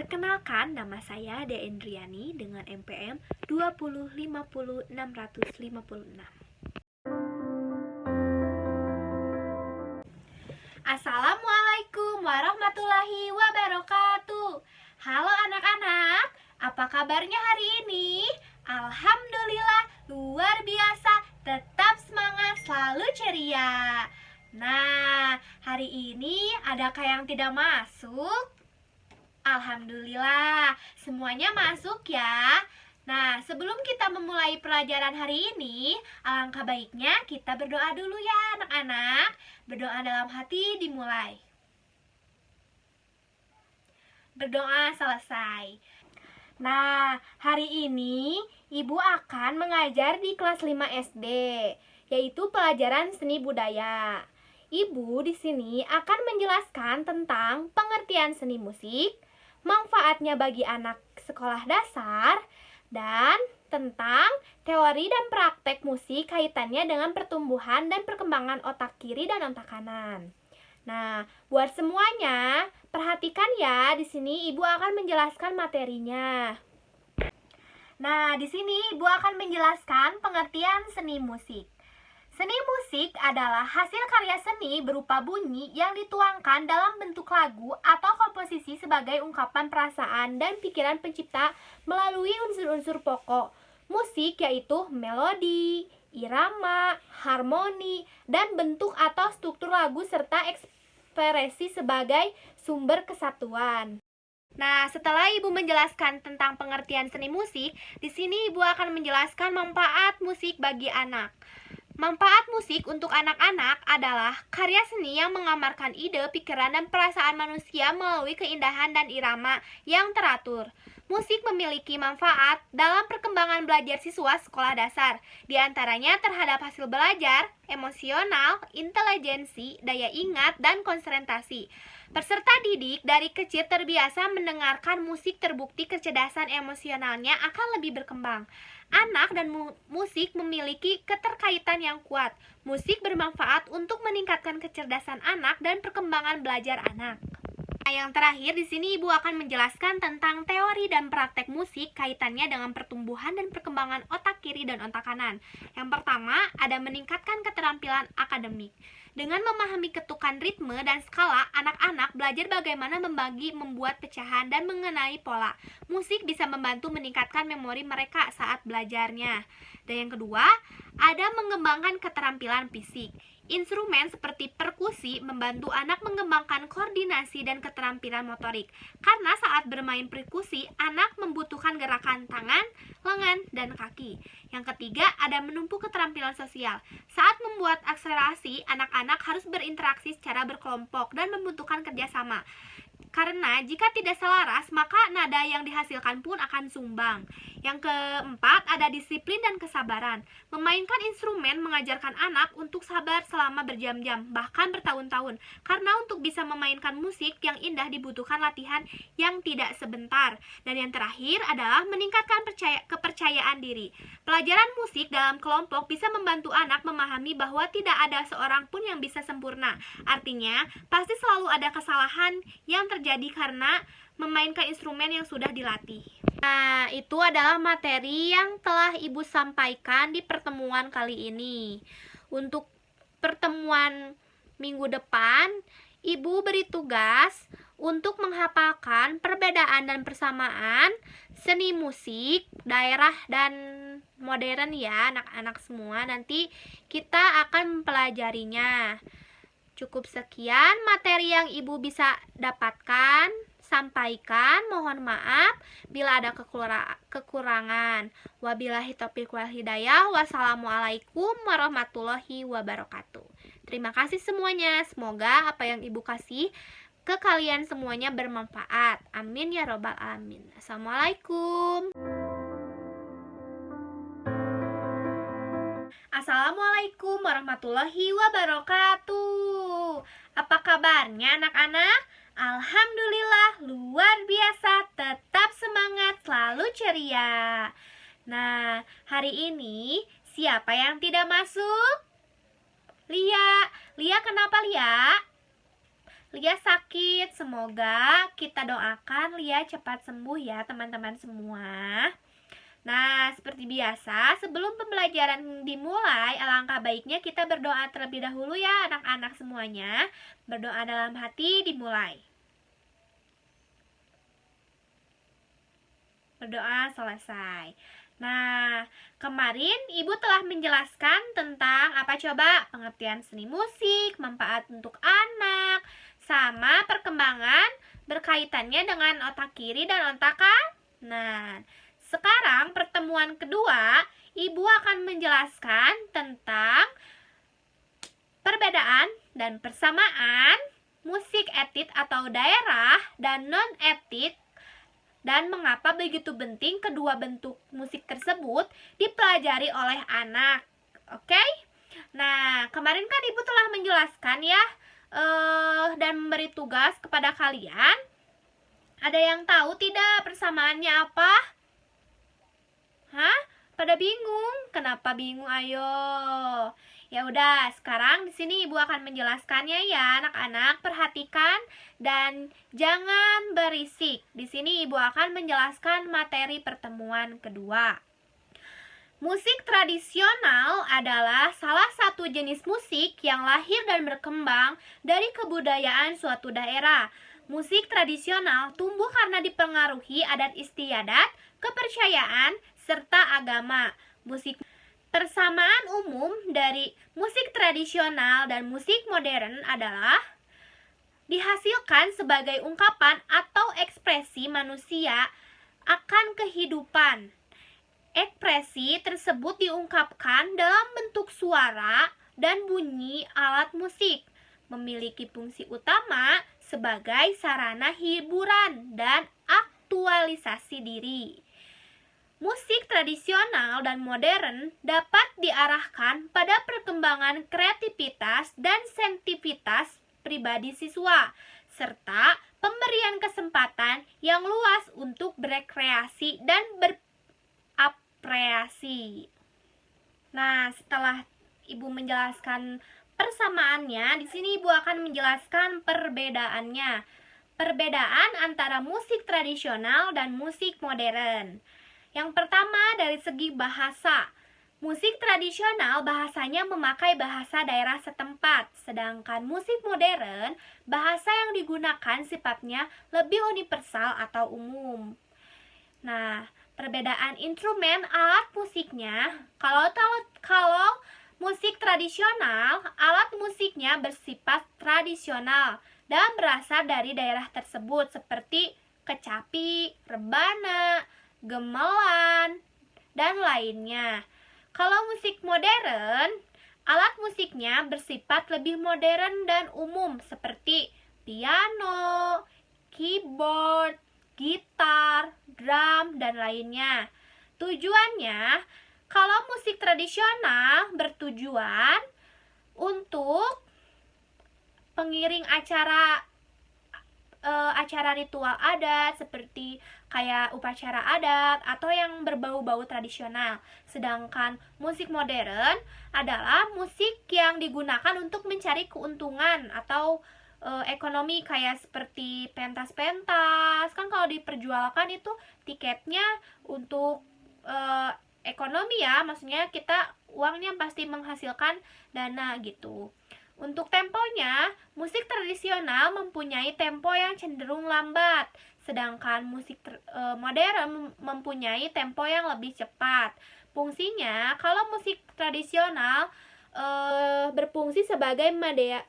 Perkenalkan, nama saya Deendriani dengan NPM 2050656. Assalamualaikum warahmatullahi wabarakatuh. Halo anak-anak, apa kabarnya hari ini? Alhamdulillah, luar biasa, tetap semangat, selalu ceria. Nah, hari ini adakah yang tidak masuk? Alhamdulillah, semuanya masuk ya. Nah, sebelum kita memulai pelajaran hari ini, alangkah baiknya kita berdoa dulu ya anak-anak. Berdoa dalam hati dimulai. Berdoa selesai. Nah, hari ini Ibu akan mengajar di kelas 5 SD, yaitu pelajaran seni budaya. Ibu di sini akan menjelaskan tentang pengertian seni musik, manfaatnya bagi anak sekolah dasar, dan tentang teori dan praktek musik kaitannya dengan pertumbuhan dan perkembangan otak kiri dan otak kanan. Nah, buat semuanya, perhatikan ya, di sini Ibu akan menjelaskan materinya. Nah, di sini Ibu akan menjelaskan pengertian seni musik. Seni musik adalah hasil karya seni berupa bunyi yang dituangkan dalam bentuk lagu atau komposisi sebagai ungkapan perasaan dan pikiran pencipta melalui unsur-unsur pokok musik, yaitu melodi, irama, harmoni, dan bentuk atau struktur lagu serta ekspresi sebagai sumber kesatuan. Nah, setelah Ibu menjelaskan tentang pengertian seni musik, di sini Ibu akan menjelaskan manfaat musik bagi anak. Manfaat musik untuk anak-anak adalah karya seni yang menggambarkan ide, pikiran, dan perasaan manusia melalui keindahan dan irama yang teratur. Musik memiliki manfaat dalam perkembangan belajar siswa sekolah dasar, di antaranya terhadap hasil belajar, emosional, intelijensi, daya ingat, dan konsentrasi. Peserta didik dari kecil terbiasa mendengarkan musik, terbukti kecerdasan emosionalnya akan lebih berkembang. Anak dan musik memiliki keterkaitan yang kuat. Musik bermanfaat untuk meningkatkan kecerdasan anak dan perkembangan belajar anak. Nah, yang terakhir di sini Ibu akan menjelaskan tentang teori dan praktek musik kaitannya dengan pertumbuhan dan perkembangan otak kiri dan otak kanan. Yang pertama, ada meningkatkan keterampilan akademik. Dengan memahami ketukan ritme dan skala, anak-anak belajar bagaimana membagi, membuat pecahan, dan mengenai pola. Musik bisa membantu meningkatkan memori mereka saat belajarnya. Dan yang kedua, ada mengembangkan keterampilan fisik. Instrumen seperti perkusi membantu anak mengembangkan koordinasi dan keterampilan motorik. Karena saat bermain perkusi, anak membutuhkan gerakan tangan, lengan, dan kaki. Yang ketiga, ada menumbuh keterampilan sosial. Saat membuat akselerasi, anak-anak harus berinteraksi secara berkelompok dan membutuhkan kerjasama. Karena jika tidak selaras, maka nada yang dihasilkan pun akan sumbang. Yang keempat, ada disiplin dan kesabaran. Memainkan instrumen mengajarkan anak untuk sabar selama berjam-jam, bahkan bertahun-tahun. Karena untuk bisa memainkan musik yang indah dibutuhkan latihan yang tidak sebentar. Dan yang terakhir adalah meningkatkan kepercayaan diri. Pelajaran musik dalam kelompok bisa membantu anak memahami bahwa tidak ada seorang pun yang bisa sempurna. Artinya, pasti selalu ada kesalahan yang terjadi karena memainkan instrumen yang sudah dilatih. Nah, itu adalah materi yang telah Ibu sampaikan di pertemuan kali ini. Untuk pertemuan minggu depan, Ibu beri tugas untuk menghafalkan perbedaan dan persamaan seni musik, daerah, dan modern ya anak-anak semua. Nanti kita akan mempelajarinya. Cukup sekian materi yang Ibu bisa dapatkan, sampaikan. Mohon maaf bila ada kekurangan. Wabillahi taufiq wal hidayah. Wassalamualaikum warahmatullahi wabarakatuh. Terima kasih semuanya. Semoga apa yang Ibu kasih ke kalian semuanya bermanfaat. Amin ya robbal alamin. Assalamualaikum. Assalamualaikum warahmatullahi wabarakatuh. Apa kabarnya anak-anak? Alhamdulillah, luar biasa, tetap semangat, selalu ceria. Nah, hari ini siapa yang tidak masuk? Lia. Lia kenapa Lia? Lia sakit. Semoga kita doakan Lia cepat sembuh ya teman-teman semua. Nah, seperti biasa, sebelum pembelajaran dimulai, alangkah baiknya kita berdoa terlebih dahulu ya anak-anak semuanya. Berdoa dalam hati dimulai. Berdoa selesai. Nah, kemarin Ibu telah menjelaskan tentang apa coba? Pengertian seni musik, manfaat untuk anak, sama perkembangan berkaitannya dengan otak kiri dan otak kanan. Sekarang pertemuan kedua, Ibu akan menjelaskan tentang perbedaan dan persamaan musik etit atau daerah dan non-etit, dan mengapa begitu penting kedua bentuk musik tersebut dipelajari oleh anak. Oke? Nah, kemarin kan Ibu telah menjelaskan ya dan memberi tugas kepada kalian. Ada yang tahu tidak persamaannya apa? Hah? Pada bingung? Kenapa bingung? Ayo. Ya udah, sekarang di sini Ibu akan menjelaskannya ya, anak-anak. Perhatikan dan jangan berisik. Di sini Ibu akan menjelaskan materi pertemuan kedua. Musik tradisional adalah salah satu jenis musik yang lahir dan berkembang dari kebudayaan suatu daerah. Musik tradisional tumbuh karena dipengaruhi adat istiadat, kepercayaan, serta agama. Persamaan umum dari musik tradisional dan musik modern adalah dihasilkan sebagai ungkapan atau ekspresi manusia akan kehidupan. Ekspresi tersebut diungkapkan dalam bentuk suara dan bunyi alat musik, memiliki fungsi utama sebagai sarana hiburan dan aktualisasi diri. Musik tradisional dan modern dapat diarahkan pada perkembangan kreativitas dan sensitivitas pribadi siswa, serta pemberian kesempatan yang luas untuk berekreasi dan berapresiasi. Nah, setelah Ibu menjelaskan persamaannya, di sini Ibu akan menjelaskan perbedaannya. Perbedaan antara musik tradisional dan musik modern. Yang pertama dari segi bahasa. Musik tradisional bahasanya memakai bahasa daerah setempat, sedangkan musik modern bahasa yang digunakan sifatnya lebih universal atau umum. Nah, perbedaan instrumen alat musiknya, kalau musik tradisional, alat musiknya bersifat tradisional dan berasal dari daerah tersebut seperti kecapi, rebana, gemelan, dan lainnya. Kalau musik modern, alat musiknya bersifat lebih modern dan umum seperti piano, keyboard, gitar, drum, dan lainnya. Tujuannya, kalau musik tradisional bertujuan untuk pengiring acara ritual adat seperti kayak upacara adat atau yang berbau-bau tradisional. Sedangkan musik modern adalah musik yang digunakan untuk mencari keuntungan atau ekonomi kayak seperti pentas-pentas. Kan kalau diperjualkan itu tiketnya untuk ekonomi ya, maksudnya kita uangnya pasti menghasilkan dana gitu. Untuk temponya, musik tradisional mempunyai tempo yang cenderung lambat, sedangkan musik modern mempunyai tempo yang lebih cepat. Fungsinya, kalau musik tradisional berfungsi sebagai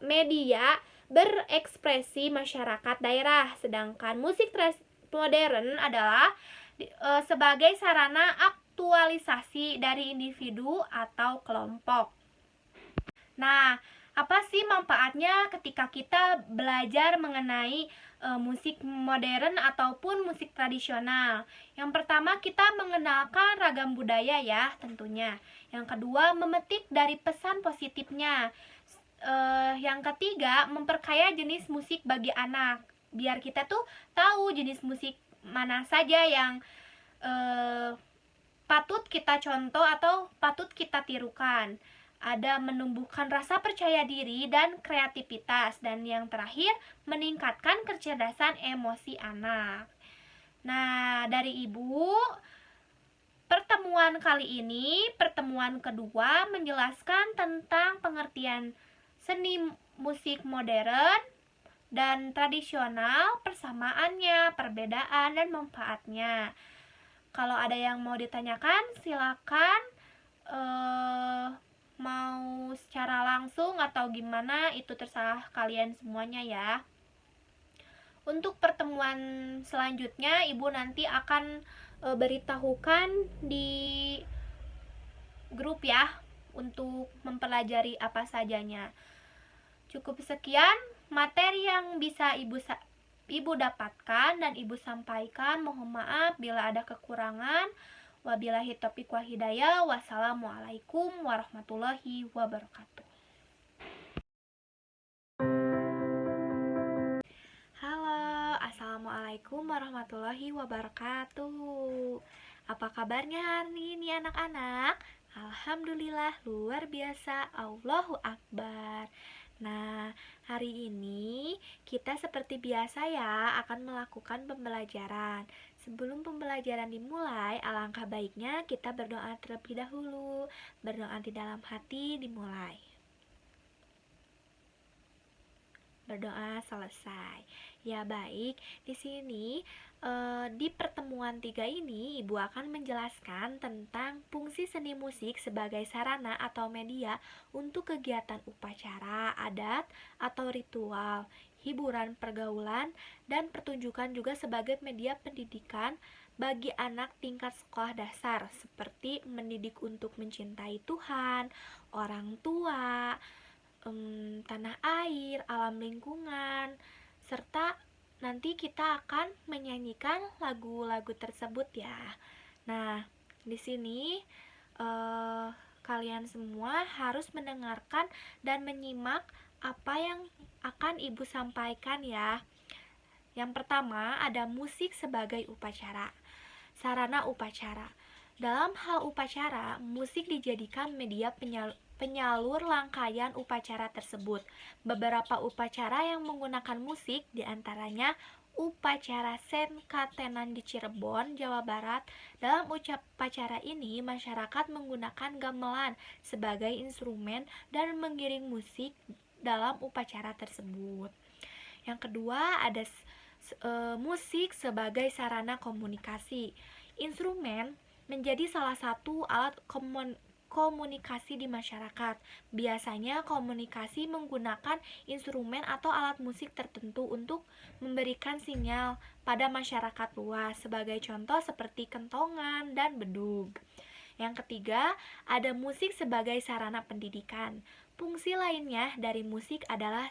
media berekspresi masyarakat daerah, sedangkan musik modern adalah sebagai sarana aktualisasi dari individu atau kelompok. Nah, apa sih manfaatnya ketika kita belajar mengenai musik modern ataupun musik tradisional? Yang pertama, kita mengenalkan ragam budaya ya tentunya. Yang kedua, memetik dari pesan positifnya. Yang ketiga, memperkaya jenis musik bagi anak. Biar kita tuh tahu jenis musik mana saja yang patut kita contoh atau patut kita tirukan. ada menumbuhkan rasa percaya diri dan kreativitas, dan yang terakhir meningkatkan kecerdasan emosi anak. Nah, dari Ibu, pertemuan kali ini, pertemuan kedua, menjelaskan tentang pengertian seni musik modern dan tradisional, persamaannya, perbedaan, dan manfaatnya. Kalau ada yang mau ditanyakan, silakan. Mau secara langsung atau gimana, itu terserah kalian semuanya ya. Untuk pertemuan selanjutnya, Ibu nanti akan beritahukan di grup ya, untuk mempelajari apa sajanya. Cukup sekian materi yang bisa Ibu dapatkan dan Ibu sampaikan. Mohon maaf bila ada kekurangan. Wabillahi taufiq wal hidayah. Wassalamualaikum warahmatullahi wabarakatuh. Halo, assalamualaikum warahmatullahi wabarakatuh. Apa kabarnya hari ini anak-anak? Alhamdulillah luar biasa, Allahu Akbar. Nah, hari ini kita seperti biasa ya akan melakukan pembelajaran. Sebelum pembelajaran dimulai, alangkah baiknya kita berdoa terlebih dahulu. Berdoa di dalam hati dimulai. Berdoa selesai. Ya baik, di sini di pertemuan 3 ini Ibu akan menjelaskan tentang fungsi seni musik sebagai sarana atau media untuk kegiatan upacara, adat, atau ritual, hiburan, pergaulan, dan pertunjukan, juga sebagai media pendidikan bagi anak tingkat sekolah dasar, seperti mendidik untuk mencintai Tuhan, orang tua, tanah air, alam lingkungan, serta nanti kita akan menyanyikan lagu-lagu tersebut ya. Nah, di sini kalian semua harus mendengarkan dan menyimak apa yang akan Ibu sampaikan ya. Yang pertama, ada musik sebagai upacara. Sarana upacara. Dalam hal upacara, musik dijadikan media penyalur rangkaian upacara tersebut. Beberapa upacara yang menggunakan musik diantaranya upacara Senkatenan di Cirebon, Jawa Barat. Dalam upacara ini, masyarakat menggunakan gamelan sebagai instrumen dan mengiring musik dalam upacara tersebut. Yang kedua, ada musik sebagai sarana komunikasi. Instrumen menjadi salah satu alat komunikasi di masyarakat. Biasanya komunikasi menggunakan instrumen atau alat musik tertentu untuk memberikan sinyal pada masyarakat luas, sebagai contoh seperti kentongan dan bedug. Yang ketiga, ada musik sebagai sarana pendidikan. Fungsi lainnya dari musik adalah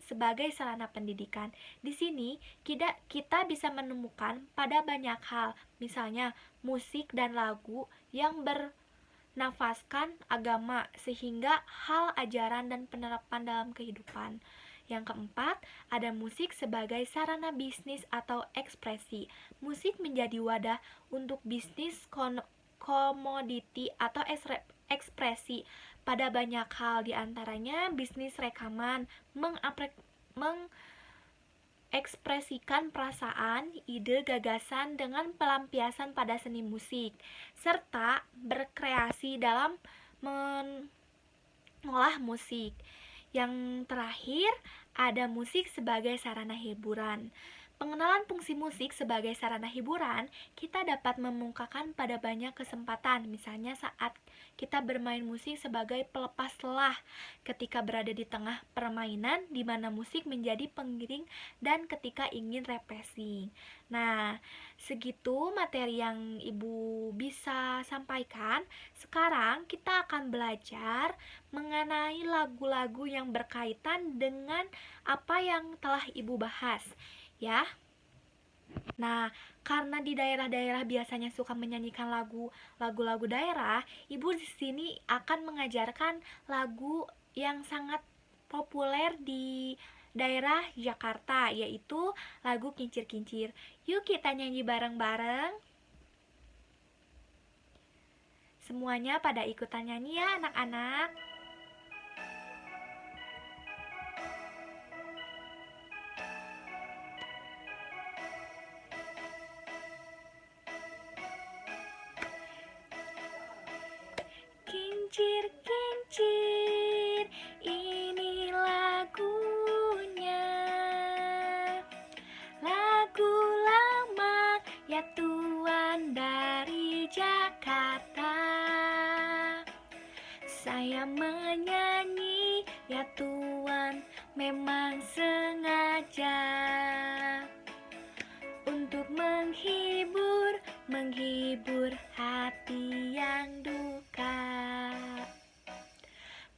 sebagai sarana pendidikan. Di sini kita bisa menemukan pada banyak hal, misalnya musik dan lagu yang bernafaskan agama, sehingga hal ajaran dan penerapan dalam kehidupan. Yang keempat, ada musik sebagai sarana bisnis atau ekspresi. Musik menjadi wadah untuk bisnis komoditi atau ekspresi pada banyak hal, diantaranya bisnis rekaman, mengekspresikan perasaan, ide, gagasan dengan pelampiasan pada seni musik, serta berkreasi dalam mengolah musik. Yang terakhir, ada musik sebagai sarana hiburan. Pengenalan fungsi musik sebagai sarana hiburan kita dapat memungkakan pada banyak kesempatan, misalnya saat kita bermain musik sebagai pelepas lelah, ketika berada di tengah permainan di mana musik menjadi pengiring, dan ketika ingin refreshing. Nah, segitu materi yang Ibu bisa sampaikan. Sekarang kita akan belajar mengenai lagu-lagu yang berkaitan dengan apa yang telah Ibu bahas ya. Nah, karena di daerah-daerah biasanya suka menyanyikan lagu-lagu daerah, Ibu di sini akan mengajarkan lagu yang sangat populer di daerah Jakarta, yaitu lagu Kincir-Kincir. Yuk kita nyanyi bareng-bareng. Semuanya pada ikutan nyanyi ya anak-anak. Kincir, kincir, ini lagunya. Lagu lama ya tuan dari Jakarta. Saya menyanyi ya tuan memang sengaja untuk menghibur hati yang duka.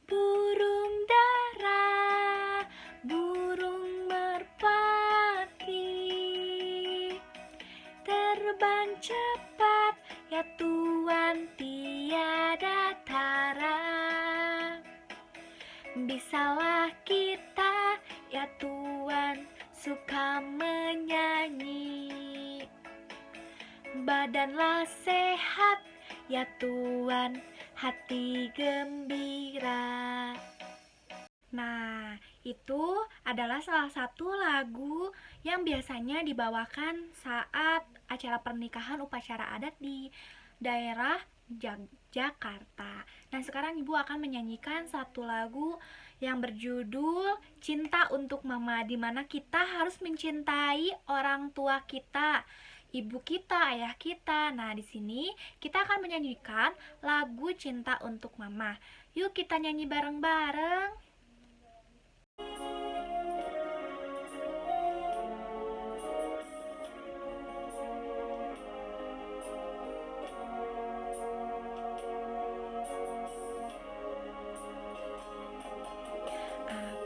Burung dara, burung merpati, terbang cepat ya tuan tiada tara. Bisalah kita ya tuan suka menyanyi, badanlah sehat ya tuan, hati gembira. Nah, itu adalah salah satu lagu yang biasanya dibawakan saat acara pernikahan upacara adat di daerah Jakarta. Nah, sekarang Ibu akan menyanyikan satu lagu yang berjudul Cinta untuk Mama, di mana kita harus mencintai orang tua kita, ibu kita, ayah kita. Nah, di sini kita akan menyanyikan lagu Cinta untuk Mama. Yuk kita nyanyi bareng-bareng.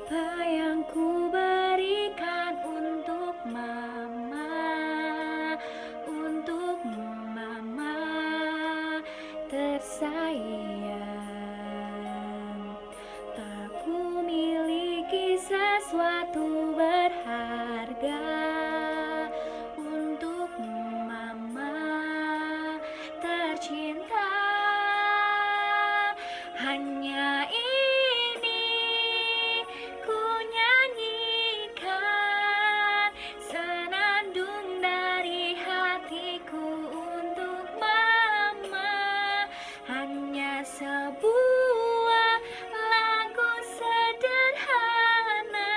Apa yang ku berikan untuk mama, untuk mama tersayang. Tak ku miliki sesuatu berharga untuk mama tercinta. Hanya ini ku nyanyikan senandung dari hatiku untuk mama. Hanya sebuah lagu sederhana,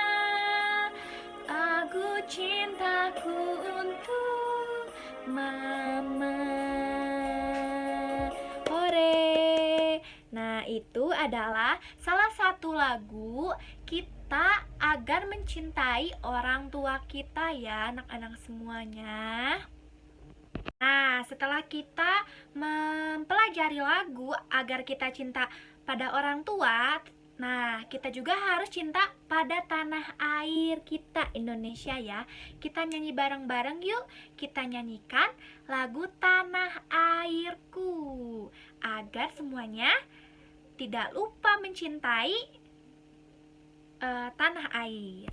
lagu cintaku untuk mama. Hore! Nah, itu adalah salah satu lagu kita agar mencintai orang tua kita ya anak-anak semuanya. Nah, setelah kita mempelajari lagu agar kita cinta pada orang tua, nah kita juga harus cinta pada tanah air kita Indonesia ya. Kita nyanyi bareng-bareng yuk. Kita nyanyikan lagu Tanah Airku agar semuanya tidak lupa mencintai tanah air.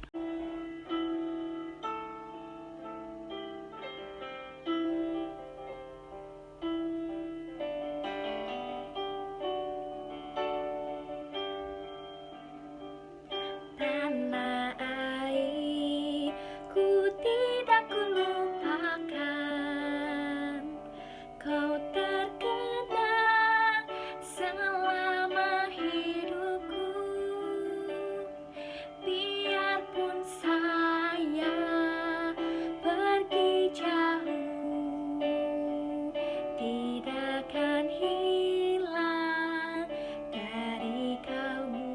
Tanah air ku tidak kulupakan, kau terkenang selama hidupku. Biarpun saya pergi jauh, tidak akan hilang dari kalbu.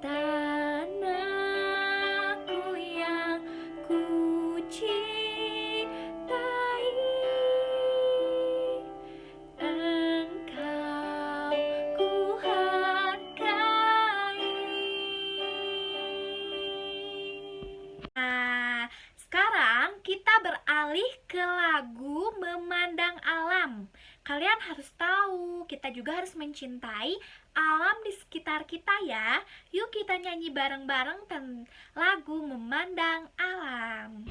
Tanahku yang ku cintai, engkau ku hargai. Nah, sekarang kita beralih ke lagu Memandang Alam. Kalian harus tahu, kita juga harus mencintai alam di sekitar kita ya. Yuk kita nyanyi bareng-bareng lagu Memandang Alam.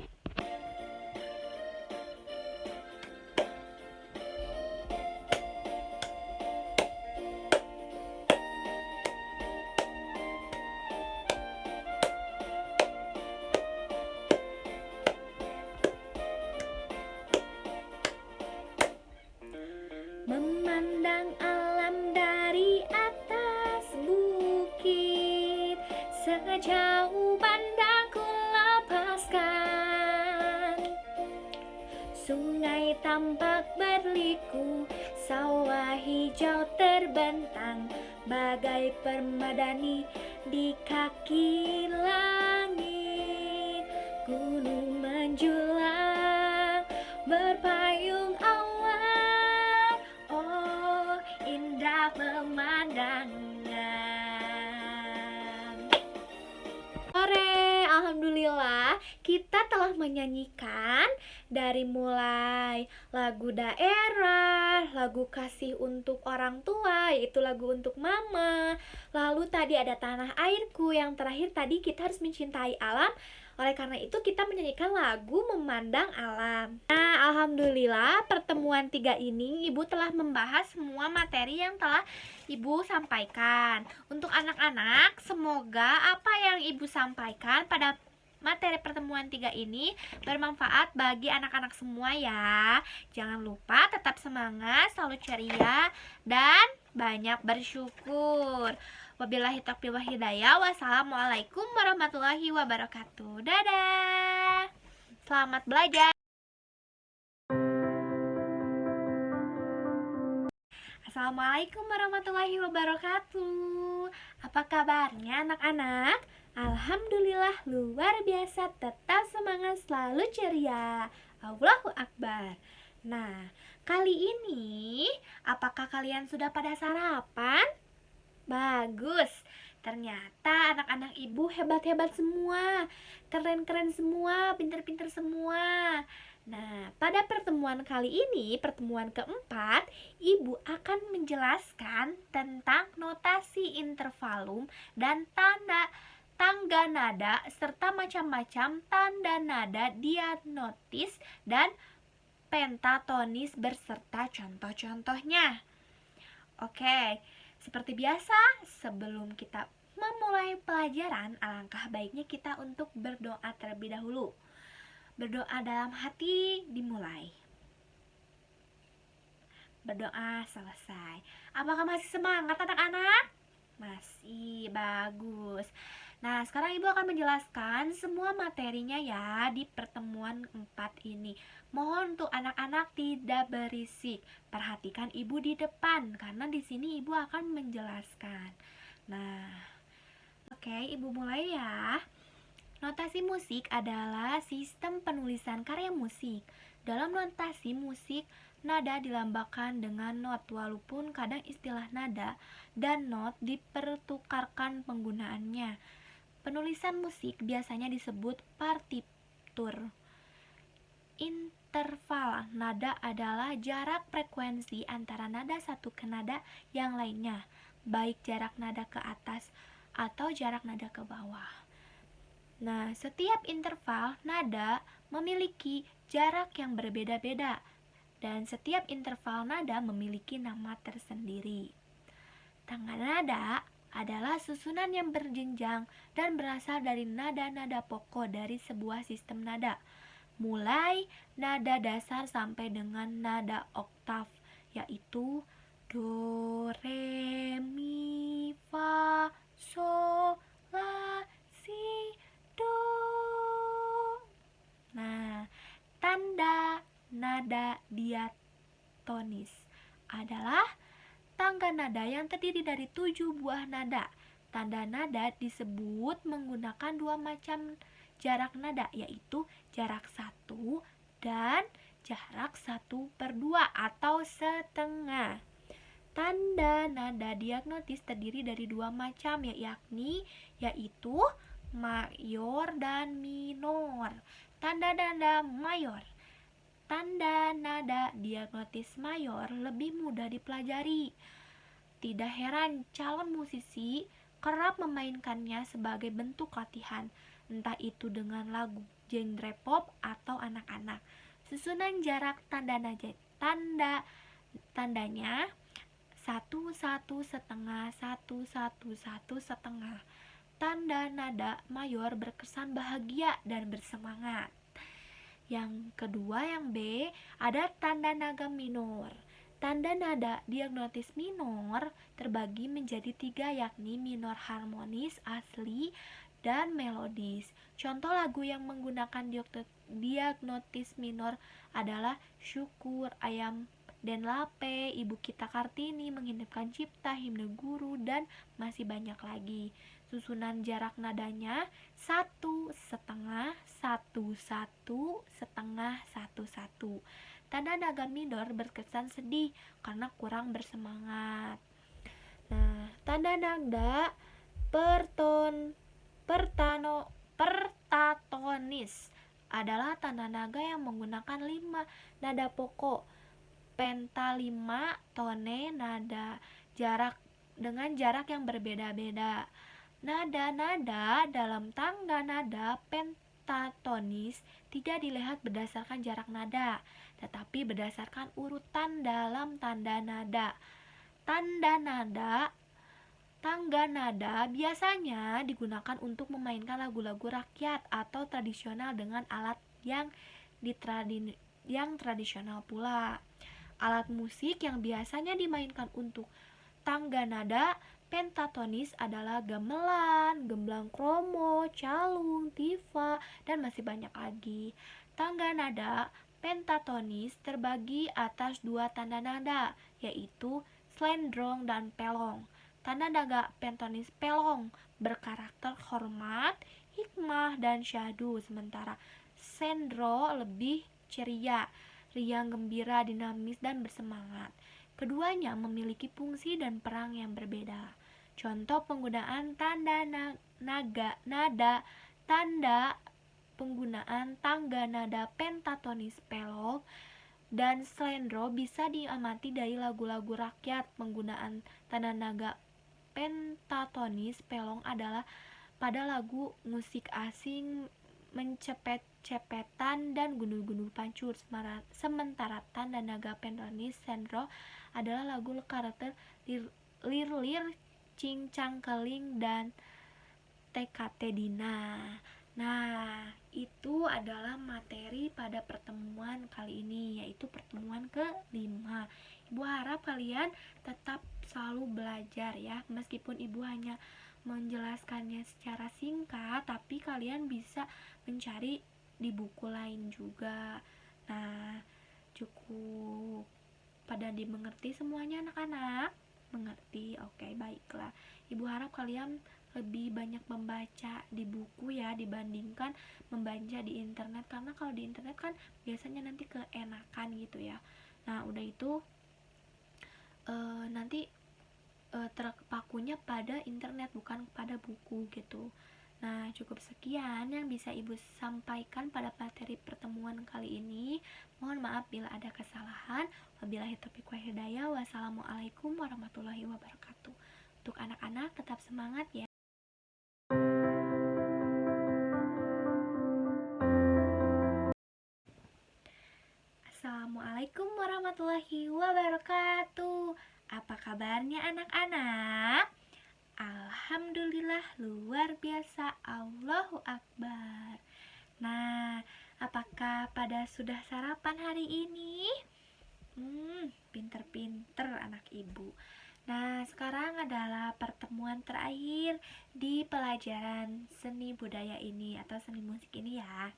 tampak berliku, sawah hijau terbentang bagai permadani di kaki langit. Gunung menjulang berpayung awan, oh indah pemandangan. Sore, alhamdulillah kita telah menyanyikan dari mulai lagu daerah, lagu kasih untuk orang tua, yaitu lagu untuk mama. Lalu tadi ada tanah airku, yang terakhir tadi kita harus mencintai alam. Oleh karena itu kita menyanyikan lagu memandang alam. Nah, alhamdulillah pertemuan 3 ini Ibu telah membahas semua materi yang telah Ibu sampaikan. Untuk anak-anak, semoga apa yang Ibu sampaikan pada materi pertemuan 3 ini bermanfaat bagi anak-anak semua ya. Jangan lupa tetap semangat, selalu ceria, dan banyak bersyukur. Wabillahi taufiq wal hidayah. Wassalamualaikum warahmatullahi wabarakatuh. Dadah. Selamat belajar. Assalamualaikum warahmatullahi wabarakatuh. Apa kabarnya anak-anak? Alhamdulillah luar biasa, tetap semangat, selalu ceria. Allahu Akbar. Nah, kali ini apakah kalian sudah pada sarapan? Bagus. Ternyata anak-anak Ibu hebat-hebat semua, keren-keren semua, pinter-pinter semua. Nah, pada pertemuan kali ini, pertemuan keempat, Ibu akan menjelaskan tentang notasi intervalum dan tangga nada serta macam-macam tanda nada diatonis dan pentatonis beserta contoh-contohnya. Oke, seperti biasa, sebelum kita memulai pelajaran, alangkah baiknya kita untuk berdoa terlebih dahulu. Berdoa dalam hati dimulai. Berdoa selesai. Apakah masih semangat anak-anak? Masih, bagus. Nah, sekarang Ibu akan menjelaskan semua materinya ya di pertemuan 4 ini. Mohon untuk anak-anak tidak berisik. Perhatikan Ibu di depan karena di sini Ibu akan menjelaskan. Nah, oke, Ibu mulai ya. Notasi musik adalah sistem penulisan karya musik. Dalam notasi musik, nada dilambangkan dengan not, walaupun kadang istilah nada dan not dipertukarkan penggunaannya. Penulisan musik biasanya disebut partitur. Interval nada adalah jarak frekuensi antara nada satu ke nada yang lainnya, baik jarak nada ke atas atau jarak nada ke bawah. Nah, setiap interval nada memiliki jarak yang berbeda-beda, dan setiap interval nada memiliki nama tersendiri. Tangga nada adalah susunan yang berjenjang dan berasal dari nada-nada pokok dari sebuah sistem nada, mulai nada dasar sampai dengan nada oktav, yaitu do, re, mi, fa, sol, la, si, do. Nah, tanda nada diatonis adalah tangga nada yang terdiri dari 7 buah nada. Tanda nada disebut menggunakan 2 macam jarak nada, yaitu jarak 1 dan jarak 1/2 atau setengah. Tanda nada diagnotis terdiri dari 2 macam, yaitu mayor dan minor. Tanda nada mayor. Tanda nada diagnotis mayor lebih mudah dipelajari. Tidak heran calon musisi kerap memainkannya sebagai bentuk latihan, entah itu dengan lagu genre pop atau anak-anak. Susunan jarak tandanya 1 1 setengah 1 1 1 setengah. Tanda nada mayor berkesan bahagia dan bersemangat. Yang kedua, yang B, ada tanda nada minor. Tanda nada diagnotis minor terbagi menjadi 3, yakni minor harmonis, asli, dan melodis. Contoh lagu yang menggunakan diagnotis minor adalah syukur, ayam dan lape, ibu kita Kartini, menghidupkan cipta, himne guru, dan masih banyak lagi. Susunan jarak nadanya 1,5, 1,1, setengah, 1,1. Tanda naga minor berkesan sedih karena kurang bersemangat. Nah, tanda nada pertatonis adalah tanda naga yang menggunakan 5 nada pokok. Penta 5 tone nada dengan jarak yang berbeda-beda. Nada-nada dalam tangga nada pentatonis tidak dilihat berdasarkan jarak nada, tetapi berdasarkan urutan dalam tanda nada. Tangga nada biasanya digunakan untuk memainkan lagu-lagu rakyat atau tradisional dengan alat yang tradisional pula. Alat musik yang biasanya dimainkan untuk tangga nada pentatonis adalah gamelan, gemblang kromo, calung, tifa, dan masih banyak lagi. Tangga nada pentatonis terbagi atas 2 tanda nada, yaitu slendrong dan pelong. Tanda nada pentatonis pelong berkarakter hormat, hikmah, dan syahdu, sementara slendro lebih ceria, riang, gembira, dinamis, dan bersemangat. Keduanya memiliki fungsi dan peran yang berbeda. Contoh penggunaan tanda nada pentatonis pelong dan slendro bisa diamati dari lagu-lagu rakyat. Penggunaan tanda nada pentatonis pelong adalah pada lagu musik asing, mencepet-cepetan, dan gundur-gundur pancur. Sementara tanda naga pentatonis slendro adalah lagu karakter lir-lir, cincang keling, dan TKT Dina. Nah, itu adalah materi pada pertemuan kali ini, yaitu pertemuan ke-5. Ibu harap kalian tetap selalu belajar ya, meskipun ibu hanya menjelaskannya secara singkat, tapi kalian bisa mencari di buku lain juga. Nah, cukup pada dimengerti semuanya anak-anak? Mengerti? Oke, baiklah. Ibu harap kalian lebih banyak membaca di buku ya dibandingkan membaca di internet, karena kalau di internet kan biasanya nanti keenakan gitu ya. Nah, udah itu nanti terpakunya pada internet bukan pada buku gitu. Nah, cukup sekian yang bisa ibu sampaikan pada materi pertemuan kali ini. Mohon maaf bila ada kesalahan. Wabillahi taufiq wal hidayah. Wassalamualaikum warahmatullahi wabarakatuh. Untuk anak-anak tetap semangat ya. Assalamualaikum warahmatullahi wabarakatuh. Apa kabarnya anak-anak? Alhamdulillah luar biasa, Allahu Akbar. Nah, apakah pada sudah sarapan hari ini? Pinter-pinter anak ibu. Nah, sekarang adalah pertemuan terakhir di pelajaran seni budaya ini atau seni musik ini ya.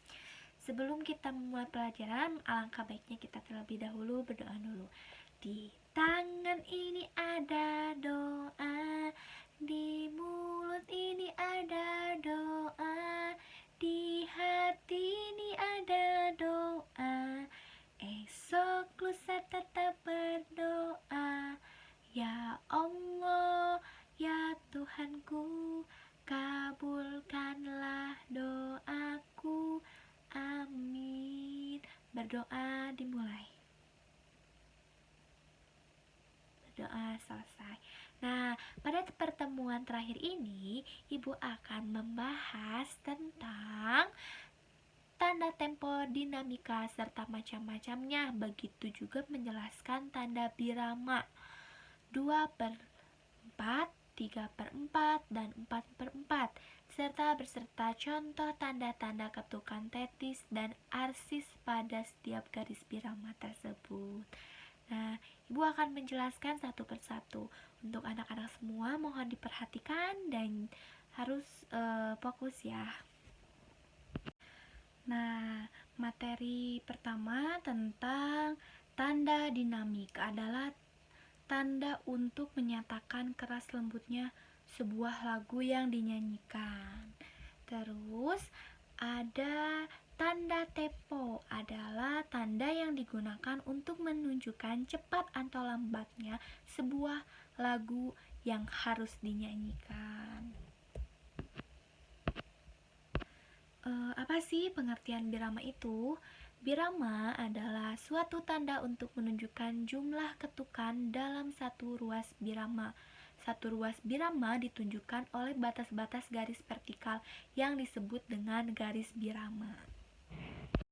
Sebelum kita memulai pelajaran, alangkah baiknya kita terlebih dahulu berdoa dulu. Di tangan ini ada doa, di mulut ini ada doa, di hati ini ada doa, esok lusa tetap berdoa. Ya Allah, ya Tuhanku, kabulkanlah doaku. Amin. Berdoa dimulai. Berdoa selesai. Nah, pada pertemuan terakhir ini, ibu akan membahas tentang tanda tempo, dinamika, serta macam-macamnya. Begitu juga menjelaskan tanda birama 2/4, 3/4, dan 4/4, serta beserta contoh tanda-tanda ketukan tetis dan arsis pada setiap garis birama tersebut. Nah, ibu akan menjelaskan satu persatu. Untuk anak-anak semua mohon diperhatikan dan harus fokus ya. Nah, Materi pertama tentang tanda dinamik adalah tanda untuk menyatakan keras lembutnya sebuah lagu yang dinyanyikan. Terus ada tanda tempo adalah tanda yang digunakan untuk menunjukkan cepat atau lambatnya sebuah lagu yang harus dinyanyikan. Apa sih pengertian birama itu? Birama adalah suatu tanda untuk menunjukkan jumlah ketukan dalam satu ruas birama. Satu ruas birama ditunjukkan oleh batas-batas garis vertikal yang disebut dengan garis birama.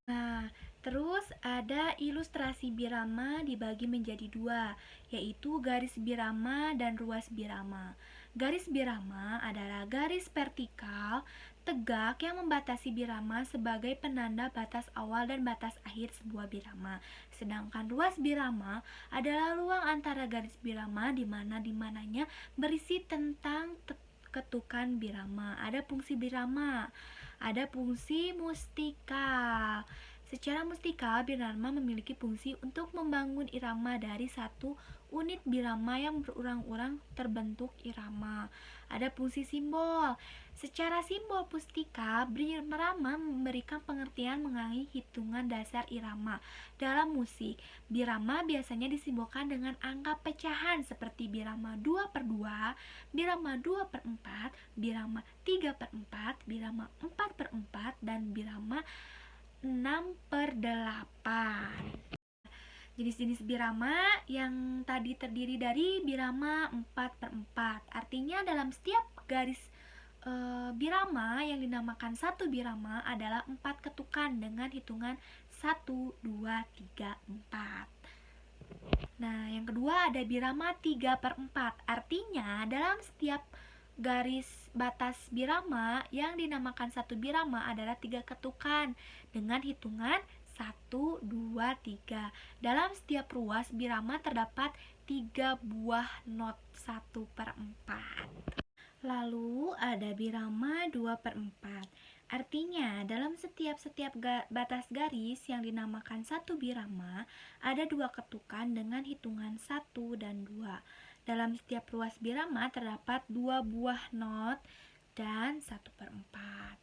Nah, terus ada ilustrasi birama dibagi menjadi dua, yaitu garis birama dan ruas birama. Garis birama adalah garis vertikal tegak yang membatasi birama sebagai penanda batas awal dan batas akhir sebuah birama. Sedangkan ruas birama adalah ruang antara garis birama di mananya berisi tentang ketukan birama. Ada fungsi birama, ada fungsi mustika. Secara mustika, birama memiliki fungsi untuk membangun irama dari satu unit birama yang berurang-urang terbentuk irama. Ada fungsi simbol. Secara simbol pustika, birama memberikan pengertian mengenai hitungan dasar irama. Dalam musik, birama biasanya disimbolkan dengan angka pecahan seperti birama 2/2, birama 2/4, birama 3/4, birama 4/4, dan birama 6/8. Jenis-jenis birama yang tadi terdiri dari birama 4/4. Artinya dalam setiap garis birama yang dinamakan satu birama adalah 4 ketukan dengan hitungan 1, 2, 3, 4. Nah, yang kedua ada birama 3/4. Artinya dalam setiap garis batas birama yang dinamakan satu birama adalah 3 ketukan dengan hitungan 1, 2, 3. Dalam setiap ruas birama terdapat 3 buah not 1/4. Lalu ada birama 2/4. Artinya dalam setiap batas garis yang dinamakan satu birama ada 2 ketukan dengan hitungan 1 dan 2. Dalam setiap ruas birama terdapat 2 buah not dan 1/4.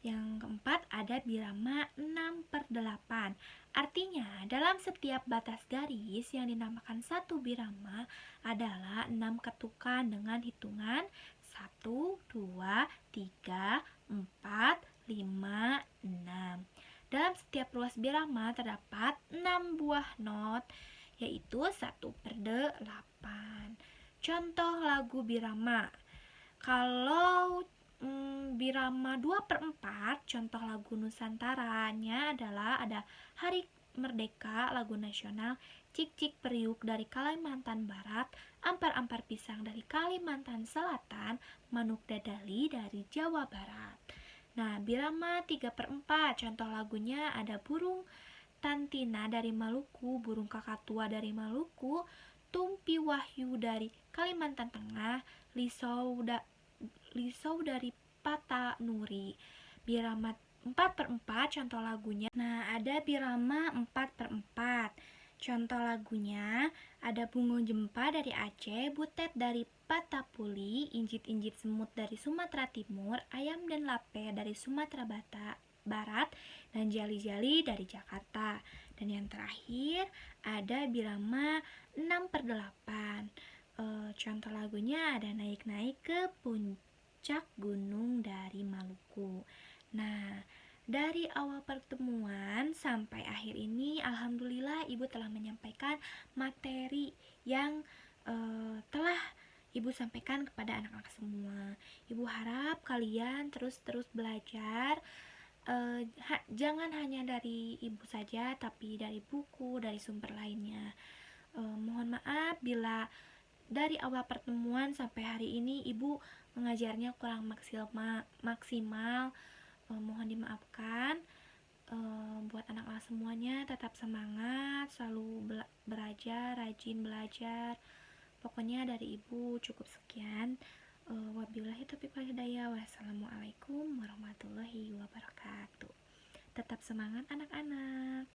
Yang keempat ada birama 6/8. Artinya dalam setiap batas garis yang dinamakan satu birama adalah 6 ketukan dengan hitungan 1, 2, 3, 4, 5, 6. Dalam setiap ruas birama terdapat 6 buah not, yaitu 1/8. Contoh lagu birama. Kalau birama 2/4, contoh lagu Nusantaranya adalah ada Hari Merdeka, lagu nasional, Cik Cik Periuk dari Kalimantan Barat, Ampar-ampar pisang dari Kalimantan Selatan, Manuk Dadali dari Jawa Barat. Nah, birama 3/4, contoh lagunya ada Burung Tantina dari Maluku, Burung Kakatua dari Maluku, Tumpi Wahyu dari Kalimantan Tengah, Lisau dari Patanuri. Birama 4/4, contoh lagunya. Nah, ada birama 4/4. Contoh lagunya ada Bungo Jempa dari Aceh, Butet dari Patapuli, Injit-injit semut dari Sumatera Timur, Ayam dan Lape dari Sumatera Barat, dan Jali-jali dari Jakarta. Dan yang terakhir ada birama 6/8. Contoh lagunya ada Naik-naik ke Puncak Gunung dari Maluku. Nah, dari awal pertemuan sampai akhir ini, alhamdulillah Ibu telah menyampaikan materi yang telah Ibu sampaikan kepada anak-anak semua. Ibu harap kalian terus belajar, jangan hanya dari Ibu saja, tapi dari buku, dari sumber lainnya. Mohon maaf bila dari awal pertemuan sampai hari ini Ibu mengajarnya kurang maksimal. Mohon dimaafkan. Buat anak-anak semuanya tetap semangat, selalu belajar, rajin belajar. Pokoknya dari Ibu cukup sekian. Wabillahi taufiq wal hidayah. Wassalamualaikum warahmatullahi wabarakatuh. Tetap Semangat anak-anak.